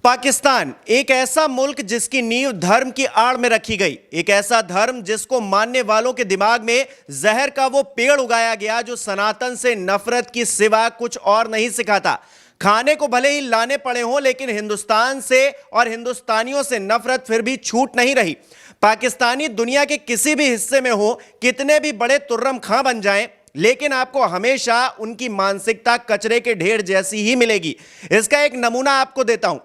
पाकिस्तान एक ऐसा मुल्क जिसकी नींव धर्म की आड़ में रखी गई, एक ऐसा धर्म जिसको मानने वालों के दिमाग में जहर का वो पेड़ उगाया गया जो सनातन से नफरत की सिवा कुछ और नहीं सिखाता। खाने को भले ही लाने पड़े हों, लेकिन हिंदुस्तान से और हिंदुस्तानियों से नफरत फिर भी छूट नहीं रही। पाकिस्तानी दुनिया के किसी भी हिस्से में हो, कितने भी बड़े तुर्रम खां बन जाएं, लेकिन आपको हमेशा उनकी मानसिकता कचरे के ढेर जैसी ही मिलेगी। इसका एक नमूना आपको देता हूं।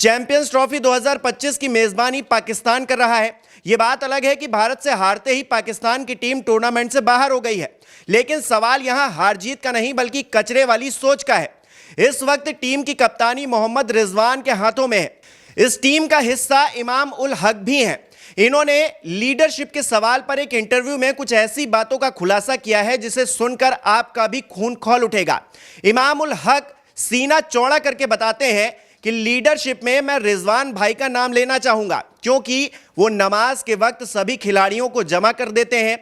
चैंपियंस ट्रॉफी 2025 की मेजबानी पाकिस्तान कर रहा है। यह बात अलग है कि भारत से हारते ही पाकिस्तान की टीम टूर्नामेंट से बाहर हो गई है, लेकिन सवाल यहां हार जीत का नहीं बल्कि कचरे वाली सोच का है। इस वक्त टीम की कप्तानी मोहम्मद रिजवान के हाथों में है। इस टीम का हिस्सा इमाम उल हक भी हैं। इन्होंने लीडरशिप के सवाल पर एक इंटरव्यू में कुछ ऐसी बातों का खुलासा किया है जिसे सुनकर आपका भी खून खौल उठेगा। इमाम उल हक सीना चौड़ा करके बताते हैं कि लीडरशिप में मैं रिजवान भाई का नाम लेना चाहूंगा, क्योंकि वो नमाज के वक्त सभी खिलाड़ियों को जमा कर देते हैं।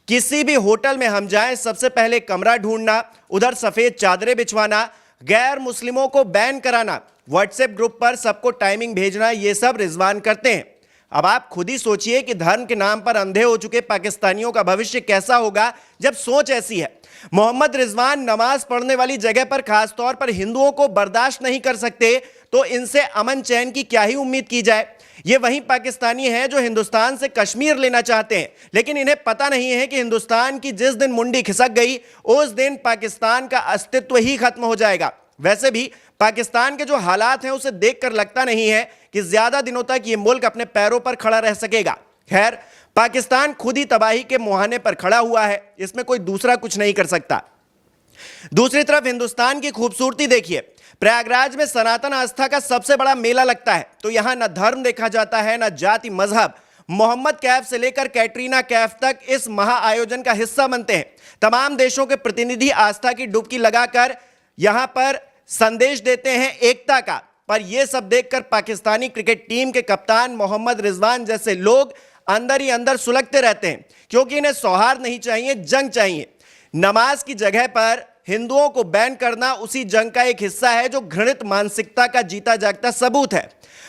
किसी भी होटल में हम जाएं, सबसे पहले कमरा ढूंढना, उधर सफेद चादरें बिछवाना, गैर मुस्लिमों को बैन कराना, व्हाट्सएप ग्रुप पर सबको टाइमिंग भेजना, ये सब रिजवान करते हैं। अब आप खुद ही सोचिए कि धर्म के नाम पर अंधे हो चुके पाकिस्तानियों का भविष्य कैसा होगा जब सोच ऐसी है। मोहम्मद रिजवान नमाज पढ़ने वाली जगह पर खासतौर पर हिंदुओं को बर्दाश्त नहीं कर सकते, तो इनसे अमन चैन की क्या ही उम्मीद की जाए। ये वही पाकिस्तानी हैं जो हिंदुस्तान से कश्मीर लेना चाहते हैं, लेकिन इन्हें पता नहीं है कि हिंदुस्तान की जिस दिन मुंडी खिसक गई, उस दिन पाकिस्तान का अस्तित्व ही खत्म हो जाएगा। वैसे भी पाकिस्तान के जो हालात हैं उसे देखकर लगता नहीं है कि ज्यादा दिनों तक ये मुल्क अपने पैरों पर खड़ा रह सकेगा। खैर, पाकिस्तान खुद ही तबाही के मुहाने पर खड़ा हुआ है, इसमें कोई दूसरा कुछ नहीं कर सकता। दूसरी तरफ हिंदुस्तान की खूबसूरती देखिए। प्रयागराज में सनातन आस्था का सबसे बड़ा मेला लगता है, तो यहां न धर्म देखा जाता है, न जाति मजहब। मोहम्मद कैफ से लेकर कैटरीना कैफ तक इस महाआयोजन का हिस्सा बनते हैं। तमाम देशों के प्रतिनिधि आस्था की डुबकी लगाकर यहां पर संदेश देते हैं एकता का। पर यह सब देखकर पाकिस्तानी क्रिकेट टीम के कप्तान मोहम्मद रिजवान जैसे लोग अंदर ही अंदर सुलगते रहते हैं, क्योंकि इन्हें सौहार्द नहीं चाहिए, जंग चाहिए। नमाज की जगह पर हिंदुओं को बैन करना उसी जंग का एक हिस्सा है जो घृणित मानसिकता का जीता जागता सबूत है।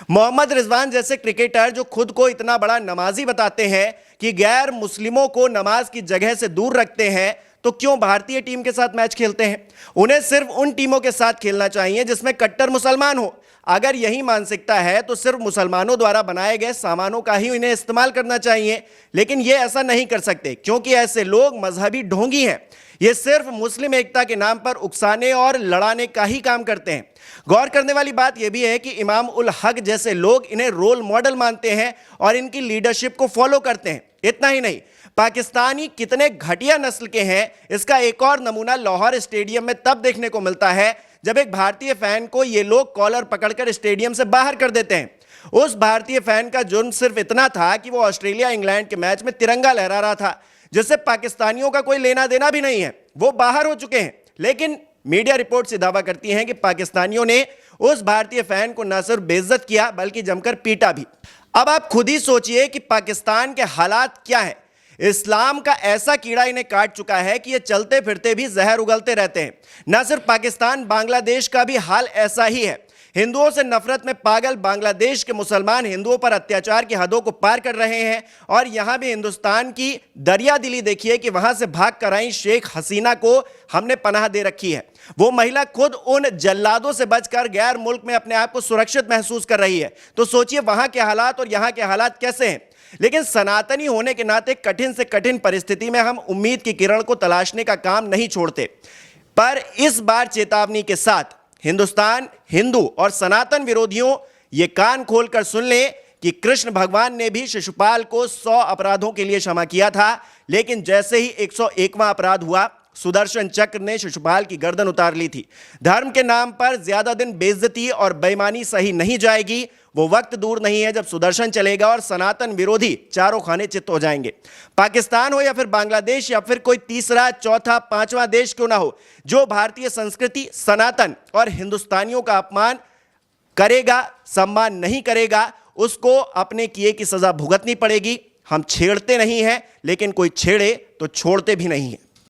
मोहम्मद रिजवान जैसे क्रिकेटर जो खुद को इतना बड़ा नमाजी बताते हैं कि गैर मुस्लिमों को नमाज की जगह से दूर रखते हैं, तो क्यों भारतीय टीम के साथ मैच खेलते हैं? उन्हें सिर्फ उन टीमों के साथ खेलना चाहिए जिसमें कट्टर मुसलमान हो। अगर यही मानसिकता है तो सिर्फ मुसलमानों द्वारा बनाए गए सामानों का ही इन्हें इस्तेमाल करना चाहिए, लेकिन ये ऐसा नहीं कर सकते, क्योंकि ऐसे लोग मजहबी ढोंगी हैं। ये सिर्फ मुस्लिम एकता के नाम पर उकसाने और लड़ाने का ही काम करते हैं। गौर करने वाली बात यह भी है कि इमाम उल हक जैसे लोग इन्हें रोल मॉडल मानते हैं और इनकी लीडरशिप को फॉलो करते हैं। इतना ही नहीं, पाकिस्तानी कितने घटिया नस्ल के हैं, इसका एक और नमूना लाहौर स्टेडियम में तब देखने को मिलता है जब एक भारतीय फैन को ये लोग कॉलर पकड़कर स्टेडियम से बाहर कर देते हैं। उस भारतीय फैन का जुर्म सिर्फ इतना था कि वो ऑस्ट्रेलिया इंग्लैंड के मैच में तिरंगा लहरा रहा था, जिससे पाकिस्तानियों का कोई लेना देना भी नहीं है। वो बाहर हो चुके हैं, लेकिन मीडिया रिपोर्ट से दावा करती हैं कि पाकिस्तानियों ने उस भारतीय फैन को न सिर्फ बेइज्जत किया बल्कि जमकर पीटा भी। अब आप खुद ही सोचिए कि पाकिस्तान के हालात क्या हैं। इस्लाम का ऐसा कीड़ा इन्हें काट चुका है कि ये चलते फिरते भी जहर उगलते रहते हैं। न सिर्फ पाकिस्तान, बांग्लादेश का भी हाल ऐसा ही है। हिंदुओं से नफरत में पागल बांग्लादेश के मुसलमान हिंदुओं पर अत्याचार की हदों को पार कर रहे हैं, और यहां भी हिंदुस्तान की दरिया दिली देखिए कि वहां से भाग कर आई शेख हसीना को हमने पनाह दे रखी है। वो महिला खुद उन जल्लादों से बचकर गैर मुल्क में अपने आप को सुरक्षित महसूस कर रही है। तो सोचिए वहां के हालात और यहां के हालात कैसे हैं। लेकिन सनातनी होने के नाते कठिन से कठिन परिस्थिति में हम उम्मीद की किरण को तलाशने का काम नहीं छोड़ते। पर इस बार चेतावनी के साथ हिंदुस्तान, हिंदू और सनातन विरोधियों, ये कान खोलकर सुन लें कि कृष्ण भगवान ने भी शिशुपाल को 100 अपराधों के लिए क्षमा किया था, लेकिन जैसे ही 101वां अपराध हुआ, सुदर्शन चक्र ने शिशुपाल की गर्दन उतार ली थी। धर्म के नाम पर ज्यादा दिन बेइज्जती और बेईमानी सही नहीं जाएगी। वो वक्त दूर नहीं है जब सुदर्शन चलेगा और सनातन विरोधी चारों खाने चित्त हो जाएंगे। पाकिस्तान हो या फिर बांग्लादेश या फिर कोई तीसरा, चौथा, पांचवा देश क्यों ना हो, जो भारतीय संस्कृति, सनातन और हिंदुस्तानियों का अपमान करेगा, सम्मान नहीं करेगा, उसको अपने किए की सजा भुगतनी पड़ेगी। हम छेड़ते नहीं हैं, लेकिन कोई छेड़े तो छोड़ते भी नहीं है।